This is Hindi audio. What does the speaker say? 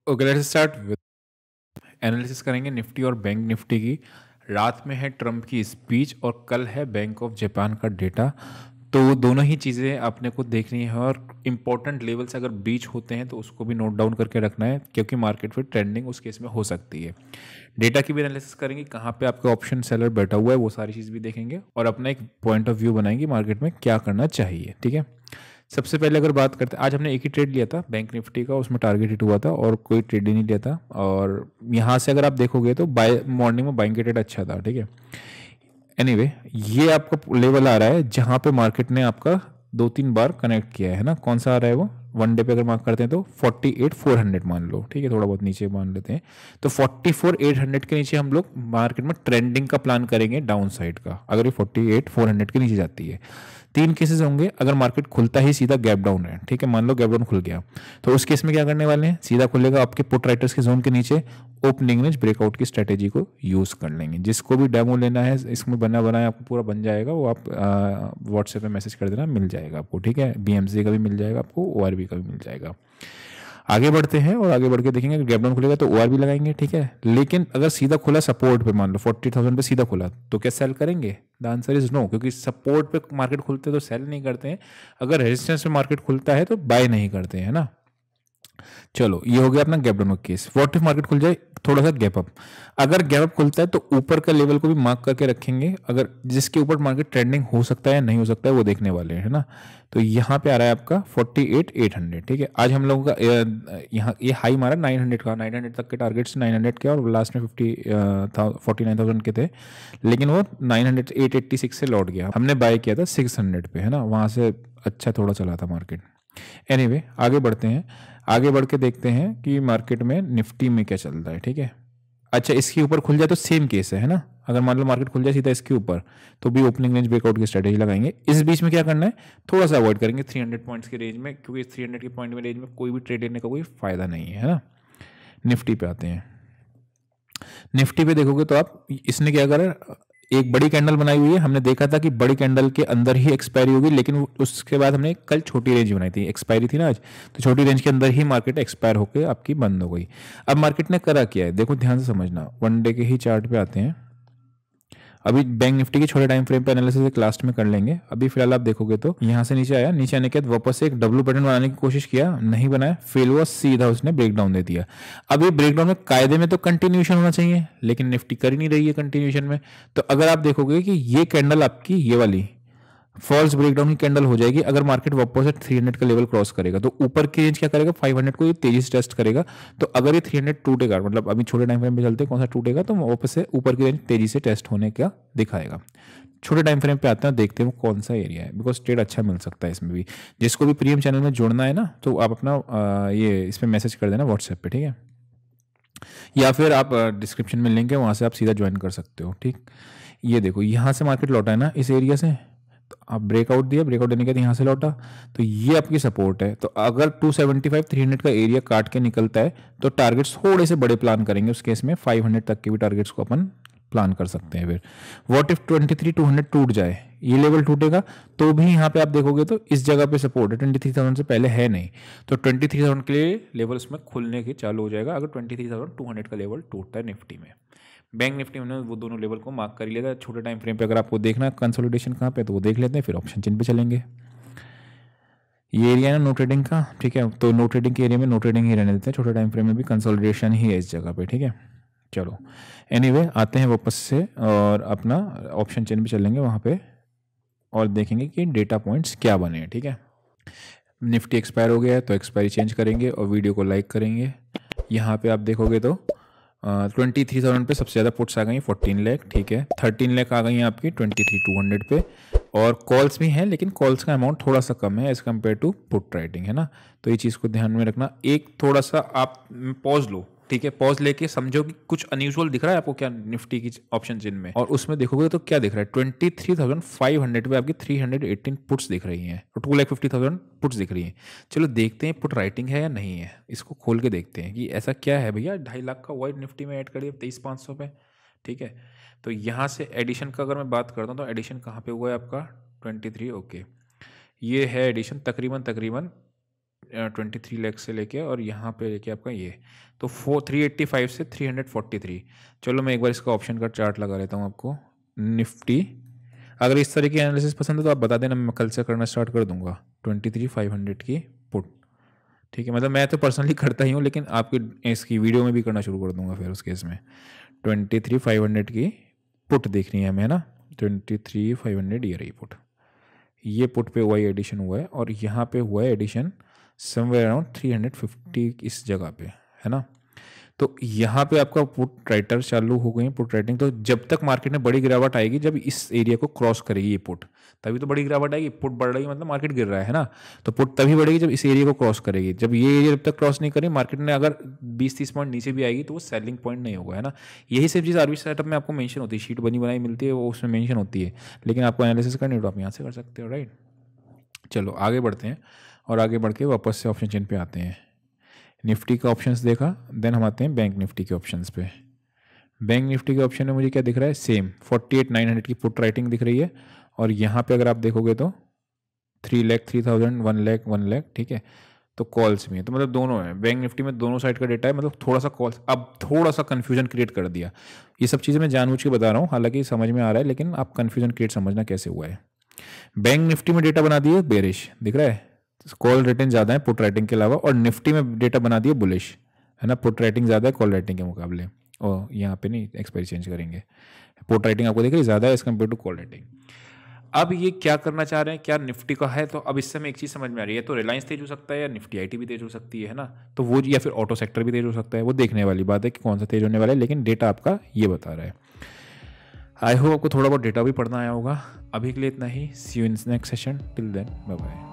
Okay, let's start with analysis करेंगे निफ्टी और बैंक निफ्टी की। रात में है ट्रम्प की स्पीच और कल है बैंक ऑफ जापान का डेटा। तो दोनों ही चीज़ें अपने को देखनी है और इम्पोर्टेंट लेवल्स अगर बीच होते हैं तो उसको भी नोट डाउन करके रखना है, क्योंकि मार्केट में ट्रेंडिंग उस केस में हो सकती है। डेटा की भी एनालिसिस करेंगे, कहाँ पे आपका ऑप्शन सेलर बैठा हुआ है वो सारी चीज़ भी देखेंगे और अपना एक पॉइंट ऑफ व्यू बनाएंगे मार्केट में क्या करना चाहिए। ठीक है, सबसे पहले अगर बात करते हैं, आज हमने एक ही ट्रेड लिया था बैंक निफ्टी का, उसमें टारगेट हिट हुआ था और कोई ट्रेड ही नहीं लिया था। और यहाँ से अगर आप देखोगे तो बाय मॉर्निंग में बाइंग का ट्रेड अच्छा था। ठीक है, एनीवे ये आपका लेवल आ रहा है जहाँ पे मार्केट ने आपका 2-3 बार कनेक्ट किया है ना। कौन सा आ रहा है वो, वन डे पे अगर मार्क करते हैं तो 48,400 मान लो। ठीक है, थोड़ा बहुत नीचे मान लेते हैं तो 44,800 के नीचे हम लोग मार्केट में ट्रेंडिंग का प्लान करेंगे डाउन साइड का, अगर ये 48,400 के नीचे जाती है। तीन केसेस होंगे, अगर मार्केट खुलता ही सीधा गैप डाउन है, ठीक है, मान लो गैप डाउन खुल गया, तो उस केस में क्या करने वाले हैं, सीधा खुलेगा आपके पुट राइटर्स के जोन के नीचे, ओपनिंग रेंज ब्रेकआउट की स्ट्रेटेजी को यूज़ कर लेंगे। जिसको भी डेमो लेना है इसमें बना बनाया आपको पूरा बन जाएगा, वो आप व्हाट्सएप पे मैसेज कर देना, मिल जाएगा आपको। ठीक है, बीएमसी का भी मिल जाएगा आपको, ओआरबी का भी मिल जाएगा। आगे बढ़ते हैं और आगे बढ़ के देखेंगे, अगर गैप डाउन खुलेगा तो ओआरबी लगाएंगे। ठीक है, लेकिन अगर सीधा खुला सपोर्ट पे, मान लो 40,000 पे सीधा खुला, तो क्या सेल करेंगे? द आंसर इज नो, क्योंकि सपोर्ट पे मार्केट खुलते तो सेल नहीं करते हैं, अगर रेजिस्टेंस पे मार्केट खुलता है तो बाय नहीं करते हैं, है ना। चलो, ये हो गया अपना गैप डाउन का केस। व्हाट इफ मार्केट खुल जाए थोड़ा सा गैप अप, अगर गैप अप खुलता है तो ऊपर का लेवल को भी मार्क करके रखेंगे, अगर जिसके ऊपर मार्केट ट्रेंडिंग हो सकता है नहीं हो सकता है वो देखने वाले हैं, है ना। तो यहाँ पे आ रहा है आपका 48,800। ठीक है, आज हम लोगों का यहाँ ये हाई मारा 900 का, 900 तक के टारगेट से 900 के, और लास्ट में 49,000 के थे, लेकिन वो 886 से लौट गया। हमने बाय किया था 600 पे, है ना, वहाँ से अच्छा थोड़ा चला था मार्केट। एनीवे आगे बढ़ते हैं, आगे बढ़ के देखते हैं कि मार्केट में निफ्टी में क्या चल रहा है। ठीक है, अच्छा इसके ऊपर खुल जाए तो सेम केस है ना, अगर मान लो मार्केट खुल जाए सीधा इसके ऊपर तो भी ओपनिंग रेंज ब्रेकआउट की स्ट्रेटेजी लगाएंगे। इस बीच में क्या करना है, थोड़ा सा अवॉइड करेंगे 300 पॉइंट्स के रेंज में, क्योंकि 300 के पॉइंट में रेंज में कोई भी ट्रेड लेने का कोई फायदा नहीं है ना। निफ्टी पे आते हैं, निफ्टी पे देखोगे तो आप, इसने क्या करा, एक बड़ी कैंडल बनाई हुई है, हमने देखा था कि बड़ी कैंडल के अंदर ही एक्सपायरी होगी, लेकिन उसके बाद हमने कल छोटी रेंज बनाई थी, एक्सपायरी थी ना आज, तो छोटी रेंज के अंदर ही मार्केट एक्सपायर होकर आपकी बंद हो गई। अब मार्केट ने करा क्या है, देखो ध्यान से समझना, वन डे के ही चार्ट पे आते हैं। अभी बैंक निफ्टी के छोटे टाइम फ्रेम पे एनालिसिस एक लास्ट में कर लेंगे। अभी फिलहाल आप देखोगे तो यहाँ से नीचे आया, नीचे आने के बाद वापस से एक डब्ल्यू पैटर्न बनाने की कोशिश किया, नहीं बनाया, फेल हुआ, सीधा उसने ब्रेकडाउन दे दिया। अब ये ब्रेकडाउन में कायदे में तो कंटिन्यूशन होना चाहिए, लेकिन निफ्टी कर ही नहीं रही है कंटिन्यूशन में। तो अगर आप देखोगे कि ये कैंडल आपकी, ये वाली फॉल्स ब्रेकडाउन की कैंडल हो जाएगी, अगर मार्केट वापस से 300 का लेवल क्रॉस करेगा तो ऊपर की रेंज क्या करेगा, 500 को ये तेजी से टेस्ट करेगा। तो अगर ये 300 टूटेगा, मतलब अभी छोटे टाइम फ्रेम पे चलते हैं कौन सा टूटेगा, तो वापस से ऊपर की रेंज तेजी से टेस्ट होने का दिखाएगा। छोटे टाइम फ्रेम पे आते हैं, देखते हैं वो कौन सा एरिया है, बिकॉज ट्रेड अच्छा मिल सकता है इसमें भी। जिसको भी प्रीमियम चैनल में जोड़ना है ना, तो आप अपना ये इस पर मैसेज कर देना व्हाट्सएप पे, ठीक है, या फिर आप डिस्क्रिप्शन में लिंक है, वहाँ से आप सीधा ज्वाइन कर सकते हो। ठीक, ये देखो यहाँ से मार्केट लौटा है ना इस एरिया से, तो आप ब्रेकआउट दिया, ब्रेकआउट देने के बाद यहाँ से लौटा, तो ये आपकी सपोर्ट है। तो अगर 275 300 का एरिया काट के निकलता है तो टारगेट्स थोड़े से बड़े प्लान करेंगे, उस केस में 500 तक के भी टारगेट्स को अपन प्लान कर सकते हैं। फिर व्हाट इफ 23,200 टूट जाए, ये लेवल टूटेगा, तो भी यहाँ पे आप देखोगे तो इस जगह पे सपोर्ट है, 23,000 से पहले है नहीं, तो 23,000 के लिए लेवल उसमें खुलने के चालू हो जाएगा अगर 23,200 का लेवल टूटता है निफ्टी में। बैंक निफ्टी में वो दोनों लेवल को मार्क कर ही लेता है। छोटे टाइम फ्रेम पे अगर आपको देखना है कंसोलिडेशन कहाँ पे, तो वो देख लेते हैं, फिर ऑप्शन चिन्ह पे चलेंगे। ये एरिया है ना नो ट्रेडिंग का, ठीक है, तो नो ट्रेडिंग के एरिया में नो ट्रेडिंग ही रहने देते हैं, छोटे टाइम फ्रेम में भी कंसोलिडेशन ही है इस जगह पे। ठीक है, चलो एनीवे आते हैं वापस से और अपना ऑप्शन चेन पे चलेंगे वहाँ पे और देखेंगे कि डेटा पॉइंट्स क्या बने हैं। ठीक है, निफ्टी एक्सपायर हो गया है तो एक्सपायरी चेंज करेंगे और वीडियो को लाइक करेंगे। यहाँ पे आप देखोगे तो 23,000 पे सबसे ज़्यादा पुट्स आ गई 14 लाख, ठीक है, 13 लाख आ गई हैं आपकी 23,200 पे, और कॉल्स भी हैं, लेकिन कॉल्स का अमाउंट थोड़ा सा कम है as compare to put writing, है ना। तो ये चीज़ को ध्यान में रखना। एक थोड़ा सा आप पॉज लो, ठीक है, पॉज लेके समझो कि कुछ अनयूजुअल दिख रहा है आपको क्या निफ्टी की ऑप्शन चिन्ह में, और उसमें देखोगे तो क्या दिख रहा है, 23,500 पे आपकी 318 पुट्स दिख रही हैं और 2,50,000 पुट्स दिख रही हैं। चलो देखते हैं पुट राइटिंग है या नहीं है, इसको खोल के देखते हैं कि ऐसा क्या है। भैया 2.5 लाख का वाइड निफ्टी में ऐड कर दिया 23,500 पे, ठीक है। तो यहाँ से एडिशन का अगर मैं बात करता हूँ तो एडिशन कहाँ पे हुआ है आपका 23, ओके, ये है एडिशन तकरीबन 23 लाख से लेके और यहाँ पे लेके आपका ये, तो 385 से 343। चलो मैं एक बार इसका ऑप्शन का चार्ट लगा लेता हूँ आपको। निफ्टी, अगर इस तरह की एनालिसिस पसंद है तो आप बता देना, मैं कल से करना स्टार्ट कर दूंगा। 23,500 की पुट, ठीक है, मतलब मैं तो पर्सनली करता ही हूँ, लेकिन आपकी इसकी वीडियो में भी करना शुरू कर दूंगा फिर उस केस में। 23,500 की पुट देखनी है हमें, है ना। 23,500 ये रही पुट, ये पुट पे हुआ, एडिशन हुआ है, और यहाँ पे हुआ है एडिशन समवेयर अराउंड 350 इस जगह पे, है ना। तो यहाँ पे आपका पुट राइटर चालू हो गई, पुट राइटिंग। तो जब तक मार्केट में बड़ी गिरावट आएगी, जब इस एरिया को क्रॉस करेगी ये पुट, तभी तो बड़ी गिरावट आएगी। पुट बढ़ रही है मतलब मार्केट गिर रहा है ना, तो पुट तभी बढ़ेगी जब इस एरिया को क्रॉस करेगी। जब ये एरिया जब तक क्रॉस नहीं करेगी, मार्केट ने अगर 20-30 पॉइंट नीचे भी आएगी तो वो सेलिंग पॉइंट नहीं होगा, है ना। यही सब चीज़ आरबी सेटअप में आपको मेंशन होती है, शीट बनी बनाई मिलती है, वो उसमें मेंशन होती है, लेकिन आपको एनालिसिस करनी हो तो आप यहाँ से कर सकते हो, राइट। चलो आगे बढ़ते हैं, और आगे बढ़ के वापस से ऑप्शन चेन पे आते हैं। निफ्टी का ऑप्शंस देखा, देन हम आते हैं बैंक निफ्टी के ऑप्शंस पे। बैंक निफ्टी के ऑप्शन में मुझे क्या दिख रहा है, सेम 48,900 की पुट राइटिंग दिख रही है, और यहाँ पे अगर आप देखोगे तो 3 लाख 3,000, 1 लाख 1 लाख, ठीक है। तो कॉल्स में, तो मतलब दोनों है बैंक निफ्टी में, दोनों साइड का डेटा है, मतलब थोड़ा सा कॉल्स, अब थोड़ा सा कन्फ्यूजन क्रिएट कर दिया। ये सब चीज़ें मैं जानबूझ के बता रहा हूँ, हालांकि समझ में आ रहा है, लेकिन आप कन्फ्यूजन क्रिएट समझना कैसे हुआ है। बैंक निफ्टी में डेटा बना दिए बेरिश, दिख रहा है, कॉल रेटिंग ज़्यादा है पुट राइटिंग के अलावा, और निफ्टी में डेटा बना दिए बुलिश, है ना, पुट राइटिंग ज़्यादा है कॉल राइटिंग के मुकाबले। और यहाँ पे नहीं, एक्सपायरी चेंज करेंगे, पुट राइटिंग आपको दिख रही ज़्यादा है as compare to call writing. अब ये क्या करना चाह रहे हैं, क्या निफ्टी का है, तो अब इससे हमें एक चीज़ समझ में आ रही है, तो रिलायंस तेज हो सकता है या निफ्टी आईटी भी तेज हो सकती है ना, तो वो, या फिर ऑटो सेक्टर भी तेज हो सकता है, वो देखने वाली बात है कि कौन सा तेज होने वाला है, लेकिन डेटा आपका ये बता रहा है। आई होप आपको थोड़ा बहुत डेटा भी पढ़ना आया होगा। अभी के लिए इतना ही, see you in next session, till then bye bye.